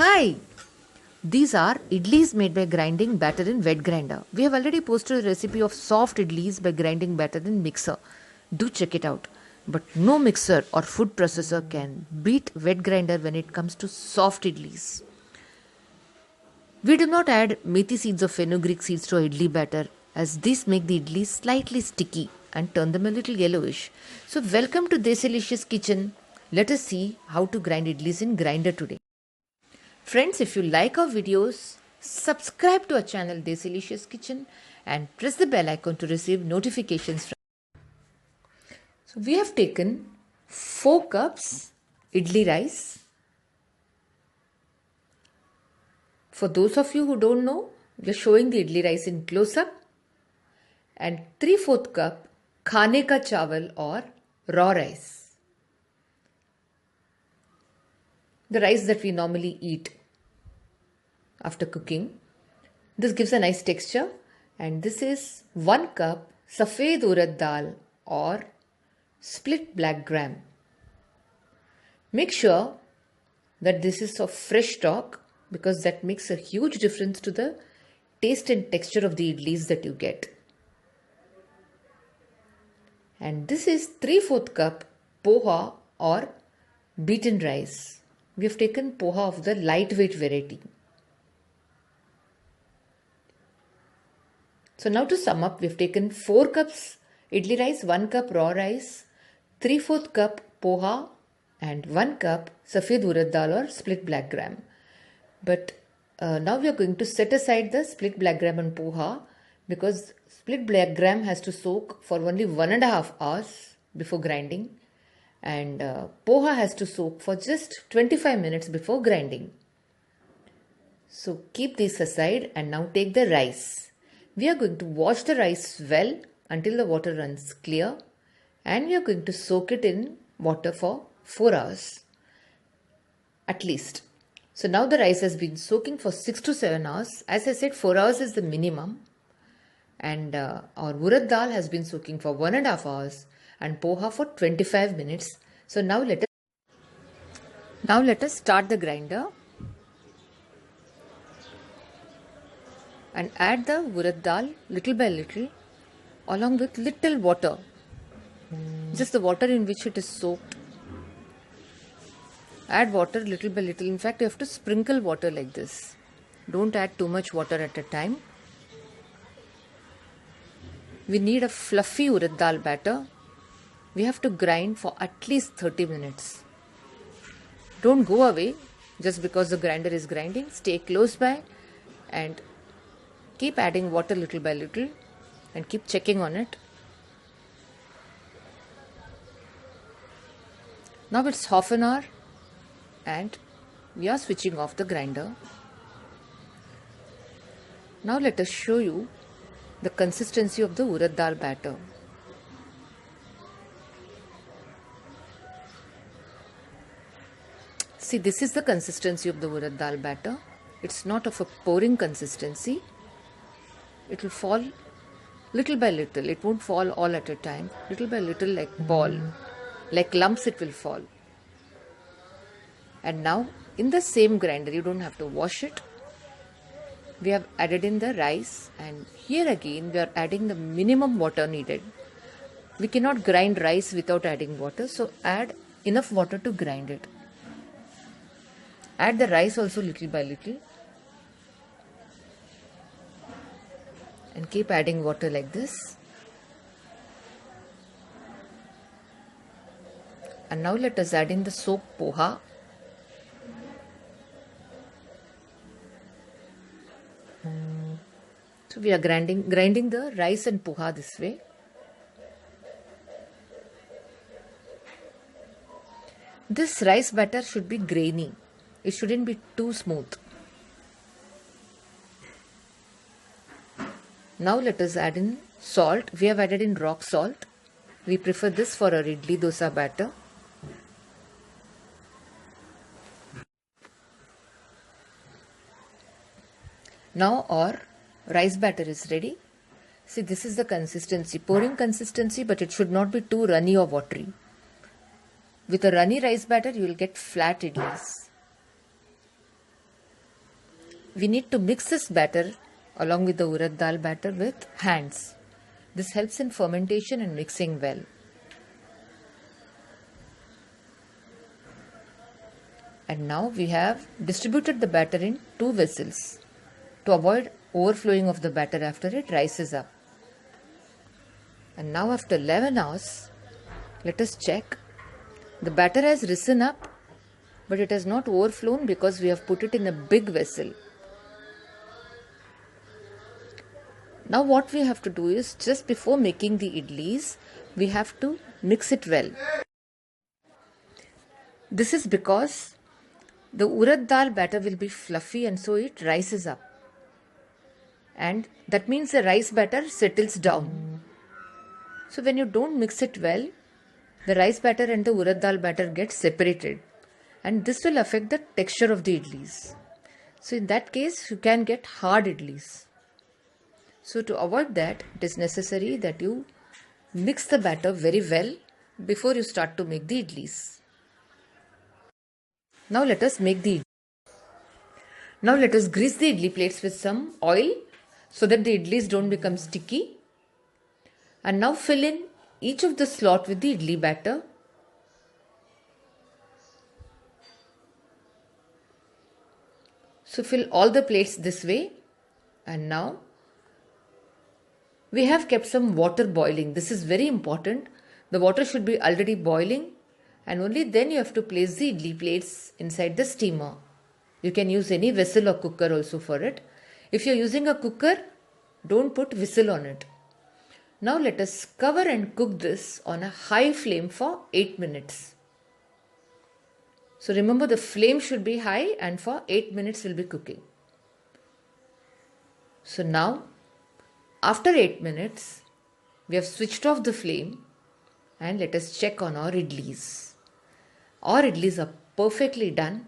Hi! These are idlis made by grinding batter in wet grinder. We have already posted a recipe of soft idlis by grinding batter in mixer. Do check it out. But no mixer or food processor can beat wet grinder when it comes to soft idlis. We do not add methi seeds or fenugreek seeds to our idli batter as these make the idlis slightly sticky and turn them a little yellowish. So welcome to Desilicious kitchen. Let us see how to grind idlis in grinder today. Friends, if you like our videos, subscribe to our channel Desilicious Kitchen and press the bell icon to receive notifications. So we have taken 4 cups idli rice. For those of you who don't know, we are showing the idli rice in close-up. And 3/4 cup khane ka chawal or raw rice. The rice that we normally eat after cooking. This gives a nice texture, and this is 1 cup safed urad dal or split black gram. Make sure that this is of fresh stock because that makes a huge difference to the taste and texture of the idlis that you get. And this is 3/4 cup poha or beaten rice. We have taken poha of the lightweight variety. So now to sum up, we have taken 4 cups idli rice, 1 cup raw rice, 3/4 cup poha and 1 cup safed urad dal or split black gram. But now we are going to set aside the split black gram and poha because split black gram has to soak for only 1.5 hours before grinding, and poha has to soak for just 25 minutes before grinding. So keep this aside and now take the rice. We are going to wash the rice well until the water runs clear, and we are going to soak it in water for 4 hours at least. So now the rice has been soaking for 6 to 7 hours. As I said, 4 hours is the minimum. And our urad dal has been soaking for 1.5 hours and poha for 25 minutes. So now let us start the grinder and add the urad dal little by little along with little water, just the water in which it is soaked. Add water little by little. In fact, you have to sprinkle water like this. Don't add too much water at a time. We need a fluffy urad dal batter. We have to grind for at least 30 minutes. Don't go away just because the grinder is grinding. Stay close by and keep adding water little by little and keep checking on it. Now it's half an hour and we are switching off the grinder. Now let us show you the consistency of the urad dal batter. See, this is the consistency of the urad dal batter. It's not of a pouring consistency. It will fall little by little. It won't fall all at a time. Little by little, like ball, like lumps it will fall. And now in the same grinder, you don't have to wash it. We have added in the rice, and here again we are adding the minimum water needed. We cannot grind rice without adding water, so add enough water to grind it. Add the rice also little by little and keep adding water like this. And now let us add in the soaked poha. So we are grinding the rice and poha this way. This rice batter should be grainy. It shouldn't be too smooth. Now let us add in salt. We have added in rock salt. We prefer this for our idli dosa batter. Now our rice batter is ready. See, this is the consistency, pouring consistency, but it should not be too runny or watery. With a runny rice batter, you will get flat idlis. we need to mix this batter along with the urad dal batter with hands. This helps in fermentation and mixing well. And now we have distributed the batter in 2 vessels to avoid overflowing of the batter after it rises up. And now after 11 hours, let us check. The batter has risen up, but it has not overflown because we have put it in a big vessel. Now what we have to do is, just before making the idlis, we have to mix it well. This is because the urad dal batter will be fluffy and so it rises up. And that means the rice batter settles down. So when you don't mix it well, the rice batter and the urad dal batter get separated. And this will affect the texture of the idlis. So in that case, you can get hard idlis. So to avoid that, it is necessary that you mix the batter very well before you start to make the idlis. Now let us make the idli. Now let us grease the idli plates with some oil so that the idlis don't become sticky. And now fill in each of the slot with the idli batter. So fill all the plates this way. And now we have kept some water boiling. This is very important. The water should be already boiling, and only then you have to place the idli plates inside the steamer. You can use any vessel or cooker also for it. If you are using a cooker, don't put whistle on it. Now let us cover and cook this on a high flame for 8 minutes. So remember, the flame should be high and for 8 minutes we'll be cooking. So now, after 8 minutes, we have switched off the flame and let us check on our idlis. Our idlis are perfectly done.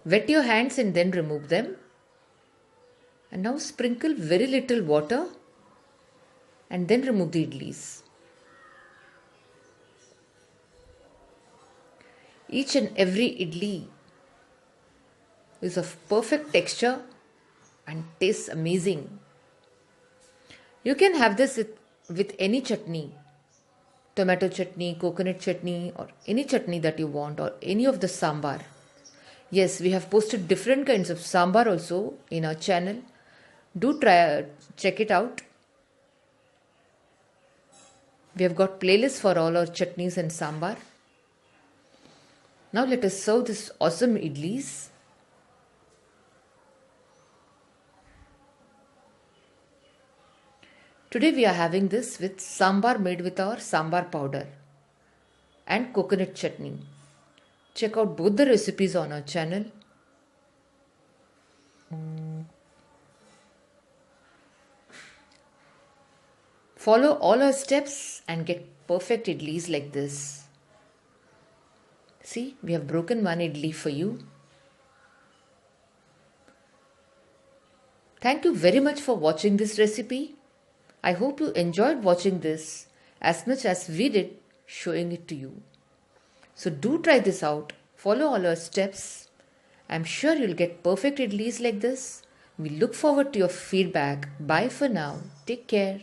Wet your hands and then remove them. And now sprinkle very little water and then remove the idlis. Each and every idli is of perfect texture and tastes amazing. You can have this with any chutney, tomato chutney, coconut chutney, or any chutney that you want, or any of the sambar. Yes, we have posted different kinds of sambar also in our channel. Do check it out. We have got playlists for all our chutneys and sambar. Now let us serve this awesome idlis. Today we are having this with sambar made with our sambar powder and coconut chutney. Check out both the recipes on our channel. Follow all our steps and get perfect idlis like this. See, we have broken one idli for you. Thank you very much for watching this recipe. I hope you enjoyed watching this as much as we did showing it to you. So do try this out. Follow all our steps. I'm sure you'll get perfect idlis like this. We look forward to your feedback. Bye for now. Take care.